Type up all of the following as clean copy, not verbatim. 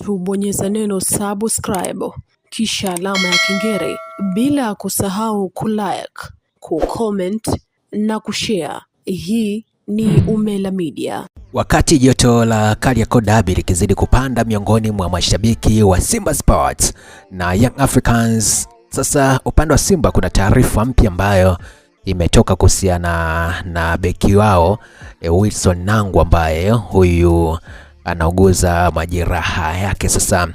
tubonyeza neno subscribe kisha alama ya kengele, bila kusahau kulike, kucomment na kushare. Hii ni Umela Media. Wakati joto la Kariakoo Derby likizidi kupanda miongoni mwa mashabiki wa Simba Sports na Young Africans, sasa upande wa Simba kuna taarifa mpya ambayo imetoka kuhusiana na beki wao Wilson Nangu, ambaye huyu anauguza majeraha yake. Sasa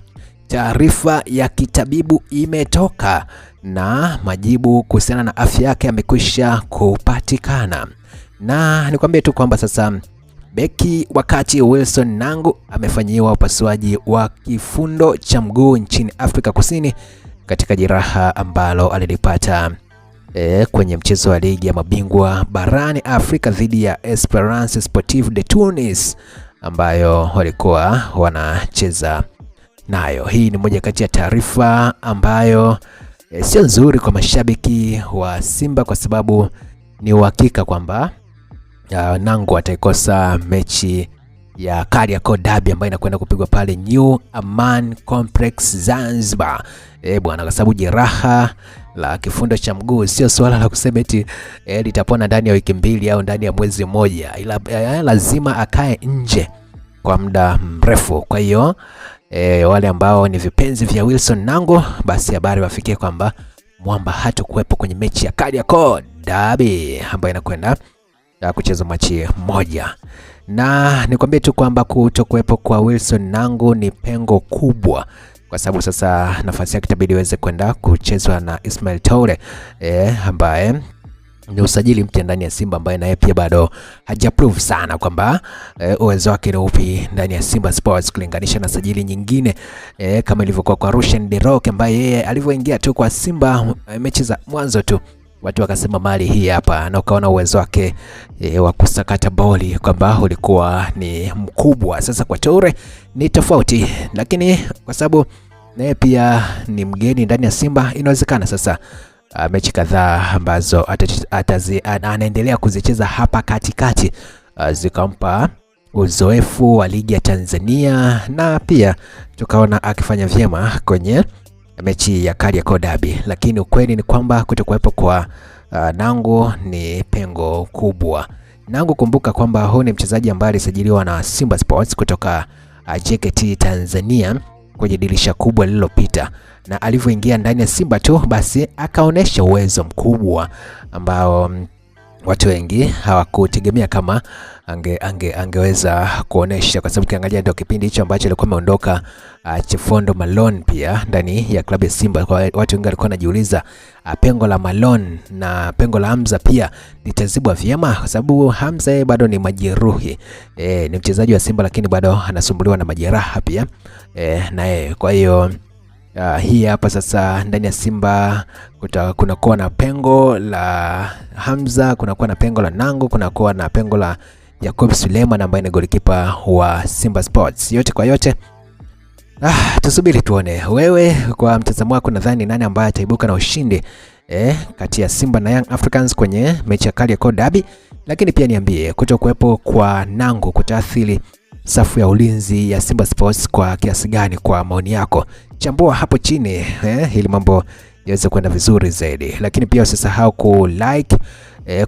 taarifa ya kitabibu imetoka na majibu kuhusiana na afya yake yamekwisha kupatikana, na nikwambie tu kwamba sasa beki wakati Wilson Nangu amefanyiwa upasuaji wa kifundo cha mguu nchini Afrika Kusini katika jeraha ambalo alilipata kwenye mchezo wa ligi ya mabingwa barani Afrika dhidi ya Esperance Sportive de Tunis ambayo walikuwa wanacheza nayo. Hii ni moja kati ya taarifa ambayo sio nzuri kwa mashabiki wa Simba, kwa sababu ni uhakika kwamba Nangu ataikosa mechi ya Kariakoo Derby ambayo inakwenda kupigwa pale New Aman Complex Zanzibar. Bwana, kwa sababu jeraha la kifundo cha mguu sio swala la kusema eti litapona ndani ya wiki mbili au ndani ya mwezi mmoja, ila lazima akae nje kwa muda mrefu. Kwa hiyo wale ambao ni vipenzi vya Wilson Nangu, basi habari wafikie kwamba mwamba hatakuwepo kwenye mechi ya Kariakoo Derby ambayo inakwenda kucheza mechi moja. Na nikwambie tu kwamba kutokuwepo kwa Wilson Nangu ni pengo kubwa, kwa sababu sasa nafasi yake itabidi iweze kwenda kuchezwa na Ismail Toure ambaye ni usajili mpya ndani ya Simba, ambaye naye pia bado hajaprove sana kwamba uwezo wake ni upi ndani ya Simba Sports kulinganisha na sajili nyingine kama ilivyokuwa kwa Rushan De Reuck, ambaye yeye alivyoingia tu kwa Simba mechi za mwanzo tu watu wakasema mali hii hapa, na ukaona uwezo wake wa kusakata boli kwamba ulikuwa ni mkubwa. Sasa kwa Toure ni tofauti, lakini kwa sababu naye pia ni mgeni ndani ya Simba, inawezekana sasa mechi kadhaa ambazo anaendelea kuzicheza hapa katikati zikampa uzoefu wa ligi ya Tanzania, na pia tukaona akifanya vyema kwenye mechi ya Kariakoo Derby. Lakini ukweli ni kwamba kutokuwepo kwa Nangu ni pengo kubwa. Nangu, kumbuka kwamba huyu ni mchezaji ambaye alisajiliwa na Simba Sports kutoka JKT Tanzania kwenye dirisha kubwa lililopita, na alivyoingia ndani ya Simba tu basi akaonesha uwezo mkubwa ambao watu wengi hawakutegemea kama angeweza kuonesha, kwa sababu kiangalia ndio kipindi hicho ambacho alikuwa ameondoka Chifondo Malone pia ndani ya klabu ya Simba. Kwa watu wengi walikuwa wanajiuliza pengo la Malone na pengo la Hamza pia litazibwa vyema, kwa sababu Hamza yeye bado ni majeruhi, ni mchezaji wa Simba lakini bado anasumbuliwa na majeraha pia naye. Kwa hiyo hii hapa sasa ndani ya Simba kunakuwa na pengo la Hamza, kunakuwa na pengo la Nangu, kunakuwa na pengo la Jacob Suleiman ambaye ni golikipa wa Simba Sports. Yote kwa yote tusubiri tuone. Wewe kwa mtazamo wako nadhani nani ambaye ataibuka na ushindi kati ya Simba na Young Africans kwenye mechi ya Kariakoo Derby? Lakini pia niambie kutokuwepo kwa Nangu kutaathiri safu ya ulinzi ya Simba Sports kwa kiasi gani kwa maoni yako? Chambua hapo chini ili mambo yaweze kwenda vizuri zaidi. Lakini pia usisahau ku like,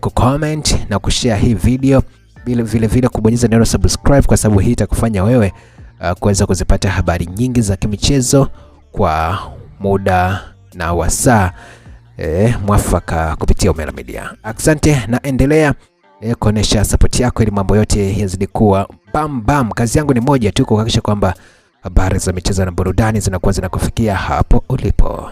ku comment na kushare hii video, vile kubonyeza neno subscribe, kwa sababu hii itakufanya wewe kuweza kuzipata habari nyingi za kimichezo kwa muda na wasaa mwafaka kupitia Umela Media. Asante na endelea kuonesha support yako ili mambo yote yazidi kuwa bam. Kazi yangu ni moja tu, kuhakikisha kwamba habari za michezo na burudani zinakuwa zinakufikia hapo ulipo.